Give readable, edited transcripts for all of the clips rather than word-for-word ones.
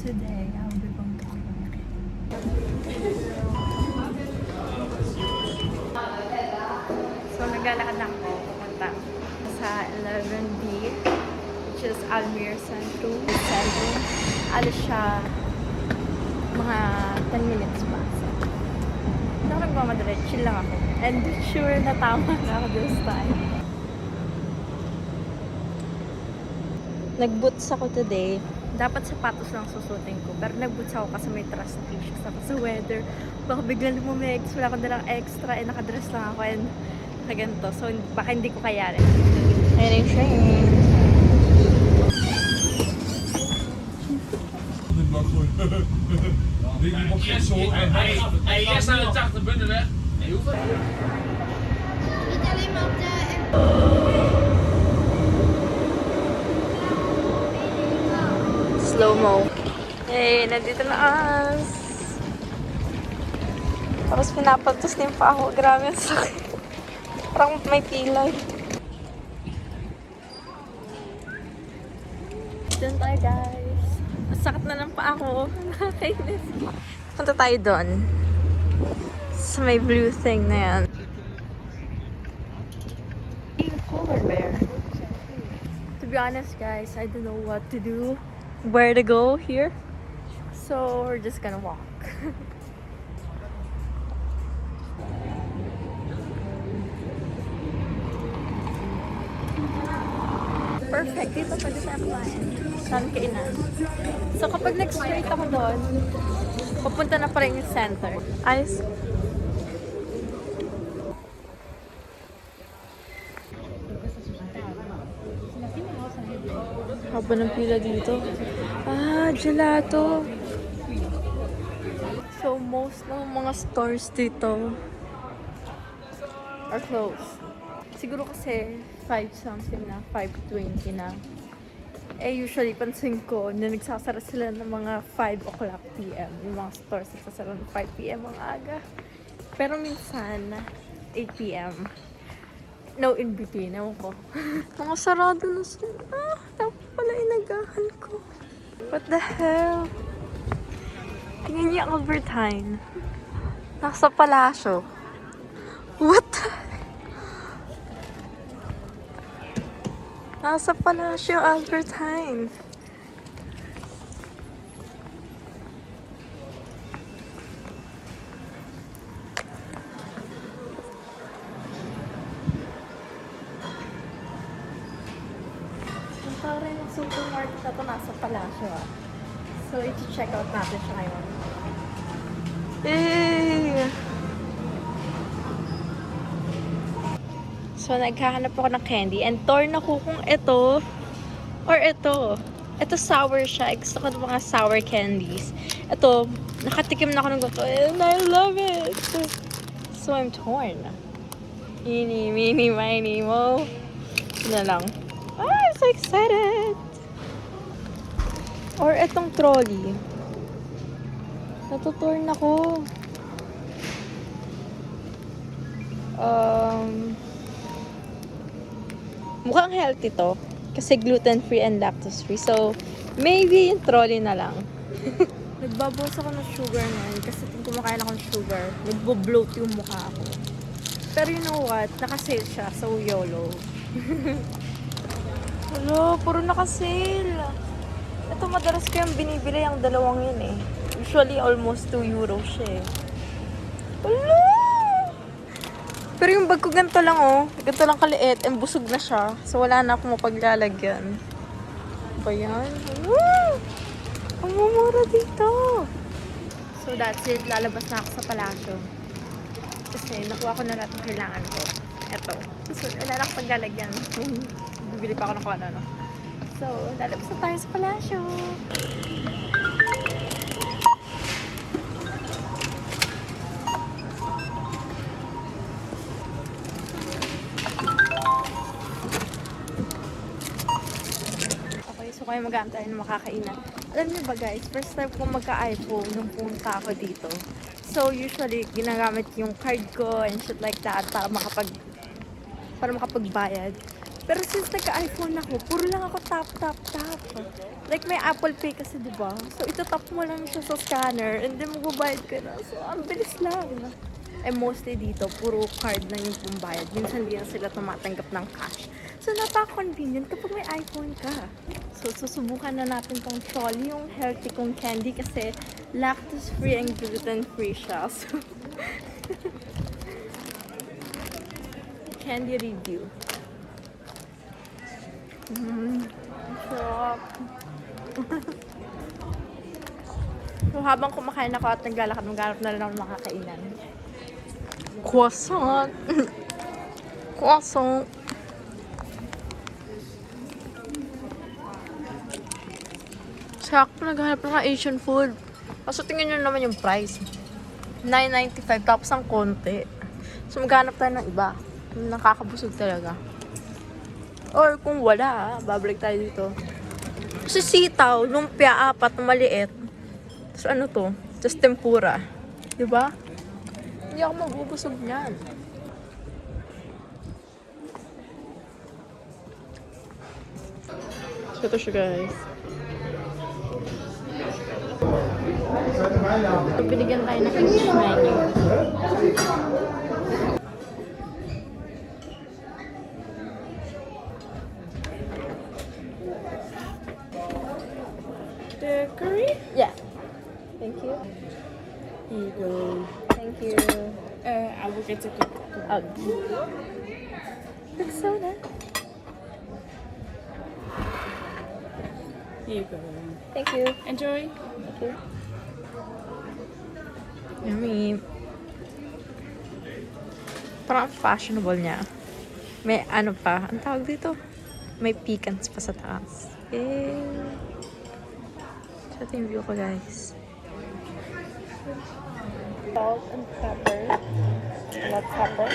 today I'll be going to So naglalakad lang ako pumunta sa 11B, which is Almir Centro. Alis siya mga 10 minutes pa. So, hindi ako nagmamadali, chill lang ako. And sure na tama na ako this time. Nag-boots ako today. Dapat sapatos lang susutin ko. Pero nag-boots ako kasi may trust issues ako sa weather. Baka biglang lumumix, wala ko dalang extra, eh nakadress lang ako and nakaganto. So baka hindi ko kaya rin. Ayun yung train. Jij staat het achter binnen, hè? Hoeveel? Niet alleen maar op de Slow-mo. Hey, nandito na us. Tapos pinapantos din pa ako. Grabe ang sakit. Parang may pilay. Doon tayo guys. Masakit na lang pa ako. Nakakainis. Punta tayo doon. Sa may blue thing na yan. Polar bear. To be honest guys, I don't know what to do. Where to go here. So we're just gonna walk. Perfect. Dito pwede tayo kumain. Saan kainan? So kapag nag-straight ako doon, pupunta na pa rin yung center. Ayos. Haba ng pila dito. Ah, gelato. So, most ng mga stores dito are closed. Siguro kasi 5 something na, 5:20 na. Eh, usually, pansin ko na nagsasara sila ng mga 5 o'clock p.m. Yung mga stores nagsasara ng 5 p.m. ang aga. Pero minsan, 8 p.m. No in between, ewan ko. Mga sarado na sila. Ah, tapos pala inagahan ko. What the hell? Tingnan niyo ang Albertine. Nasa palasyo. What the Nasa palasyo, Albertine. Ang tawag rin ng supermarket na ito nasa palasyo ah. So, i-check out natin siya ngayon. Hey! So, naghahanap ako ng candy. And torn ako kung ito or ito. Ito sour siya. Gusto ko ng mga sour candies. Ito, nakatikim na ako ng gusto. And I love it! So, I'm torn. Eeny, meeny, miny, mo. Ito na lang. Ah, I'm so excited! Or itong trolley. Natutorn ako. Mukhang healthy to. Kasi gluten-free and lactose-free. So, maybe yung trolley na lang. Nagbabawas ako ng sugar ngayon. Kasi kung kumakain ako ng sugar, nagbo-bloat yung mukha ako. Pero you know what? Nakasale siya. So, YOLO. Hello, puro nakasale. Ito madalas ko yung binibili ang dalawang yun eh. Usually almost 2 euros siya eh. Hello! Pero yung bag ko ganito lang oh. Ganito lang kaliit and busog na siya. So wala na akong mapaglalagyan. Ba yan? Woo! Ang mumura dito. So that's it. Lalabas na ako sa palasyo. Kasi nakuha ko na lahat ng kailangan ko. Ito. So wala na akong paglalagyan. Bibili pa ako ng kung ano. So, lalabas na tayo sa palasyo. Okay, so kayo mag-aantay na makakainan. Alam niyo ba guys, first time ko magka-iPhone nung punta ako dito. So, usually, ginagamit yung card ko and shit like that para makapagbayad. Pero since nagka-iPhone ako, puro lang ako tap. Like may Apple Pay kasi, di ba? So, itatap mo lang siya sa scanner and then magbabayad ka na. So, ang bilis lang. And mostly dito, puro card na yung pumbayad. Minsan di na sila tumatanggap ng cash. So, napaka-convenient kapag may iPhone ka. So, susubukan na natin tong Trolli, yung healthy kong candy kasi lactose-free and gluten-free siya. So, candy review. Sarap. So, habang kumakain ako at naglalakad, maghanap na rin ako ng makakainan. Croissant. Croissant. Sakto naghanap ng Asian food. Kaso tingnan nyo naman yung price. $9.95 tapos ang konti. So maghanap tayo ng iba. Nakakabusog talaga. Or kung wala, babalik tayo dito. Kasi sitaw, lumpia, 4 na maliit. So ano to? Just tempura. Diba? Hindi ako mabubusog niyan. So ito siya guys. So binigyan tayo ng English menu. The curry? Yeah. Thank you. Here you go. Thank you. I will get to cook. Looks so nice. Here you go. Thank you. Enjoy. Thank you. Yummy. Parang fashionable niya. May ano pa. Ang tawag dito? May pecans pa sa taas. So, ito yung view ko, guys. Salt and pepper. Not pepper.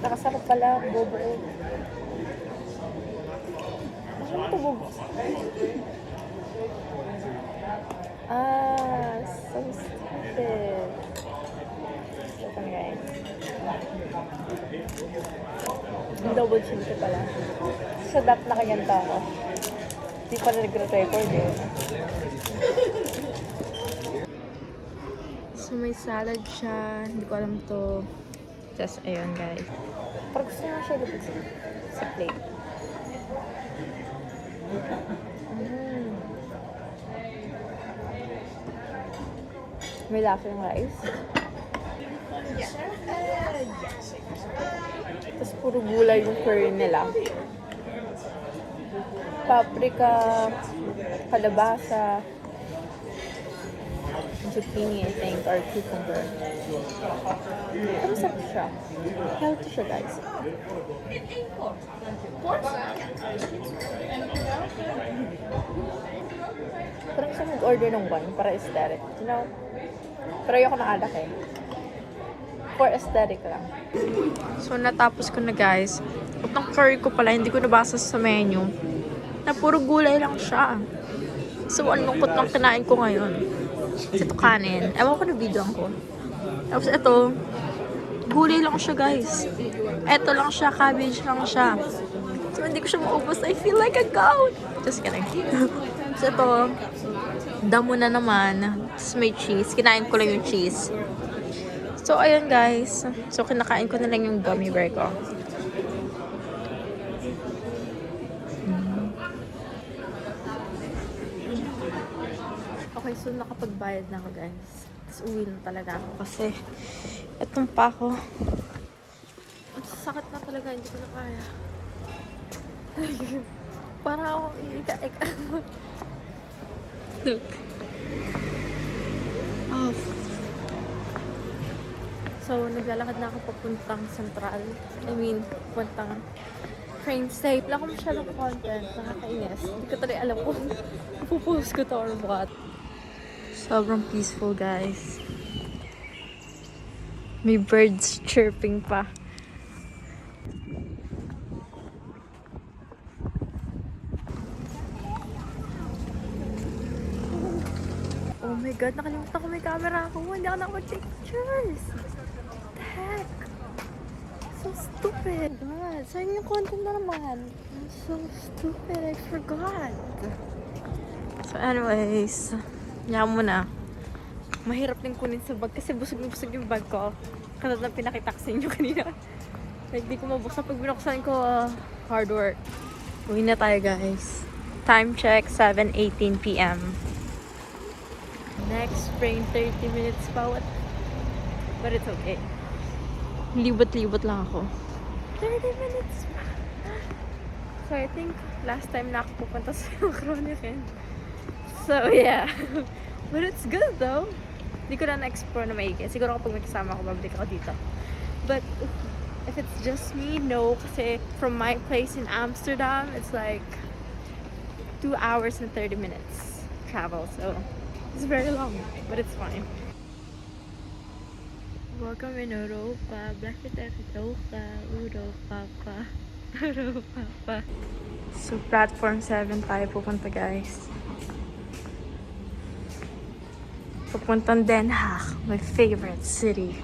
Nakasarap pala. Bobo. Ano ito bobo? So stupid. Ito guys. Yung double chin ko pala. Sa dap nakaganda ako. Hindi pala nagre-record eh. So may salad siya. Hindi ko alam to. Just ayun guys. Parang gusto nga siya lupit sa plate. May laughing rice. Tapos puro gulay yung curry nila. Paprika, kalabasa, zucchini I think, or cucumber. Pero sarap siya. Healthy siya guys. Parang gusto mag-order ng one para aesthetic. You know? Pero ayoko ng alak eh. For aesthetic lang. So, natapos ko na guys. Itong curry ko pala, hindi ko nabasa sa menu. Na puro gulay lang siya. So, ang lungkot ng kinain ko ngayon. Ito kanin. Ewan ko na video ko. Tapos ito, gulay lang siya guys. Ito lang siya, cabbage lang siya. So, hindi ko siya maubos. I feel like a goat. Just kidding. So, ito, damo na naman. Tapos may cheese. Kinain ko lang yung cheese. So, ayun guys. So, kinakain ko na lang yung gummy bear ko. Okay, so nakapagbayad na ako guys. Tapos uwi na talaga ako kasi etong pa ako. Ang sakit na talaga, hindi ko na kaya. Para ako iika-ika. Look. Oh. So, naglalakad na ako papuntang Central. I mean, papuntang train station. Wala ko masyadong content. Nakakainis. Hindi ko talaga alam kung pupost ko to or what. Sobrang peaceful, guys. May birds chirping pa. Oh my God, nakalimutan ko may camera ako. Hindi ako nakapag-take pictures. What the heck? So stupid. God, sayang yung content na naman. I'm so stupid. I forgot. So anyways, yan muna. Mahirap din kunin sa bag kasi busog na busog yung bag ko. Katulad ng pinakita ko sa inyo kanina. Like, di ko mabuksan. Pag binuksan ko, hard work. Uwi na tayo, guys. Time check, 7:18 p.m. Next train, 30 minutes pa. What? But it's okay. Libot-libot lang ako. 30 minutes pa. So, I think last time na ako pupunta sa Chronicle. So, yeah. But it's good, though. Hindi ko na na-explore na maigi. Siguro kapag may kasama ako, babalik ako dito. But, if it's just me, no. Kasi from my place in Amsterdam, it's like 2 hours and 30 minutes travel. So, it's very long. But it's fine. Welcome in Europa. Bakit Europa? Europa pa. Europa pa. So, platform 7 tayo pupunta, guys. Papuntang Den Haag, my favorite city.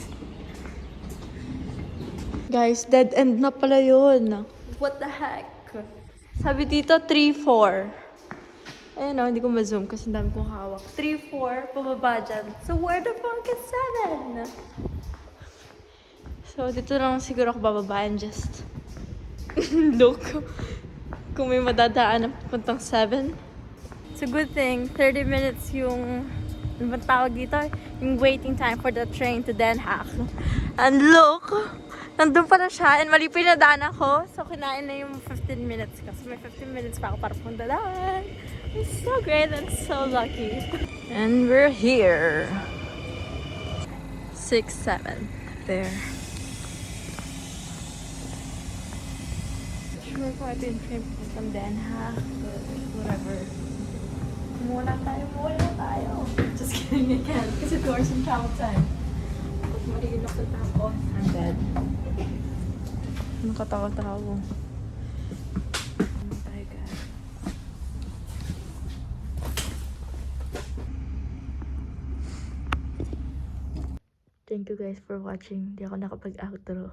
Guys, dead end na pala yun. What the heck? Sabi dito, 3-4. Ayun o, hindi ko ma-zoom kasi ang dami kong hawak. 3-4, pababa dyan. So, where the fuck is 7? So, dito lang siguro ako bababa and just look kung may madadaan na papuntang 7. It's a good thing, 30 minutes yung ano bang tawag dito? Yung waiting time for the train to Den Haag. And look! Nandun pa na siya and mali pa yung nadaanan ko. So, kinain na yung 15 minutes ko. So, may 15 minutes pa ako para punta doon. It's so great and so lucky. And we're here. 6-7. There. Sure ko ito yung train puntang Den Haag. But whatever. Muna tayo. Just kidding, I can't. Kasi 2 hours in travel time. Pag marilok sa tapo, I'm dead. Nakatawa-tawa. Ano tayo, guys? Thank you guys for watching. Hindi ako nakapag-outro.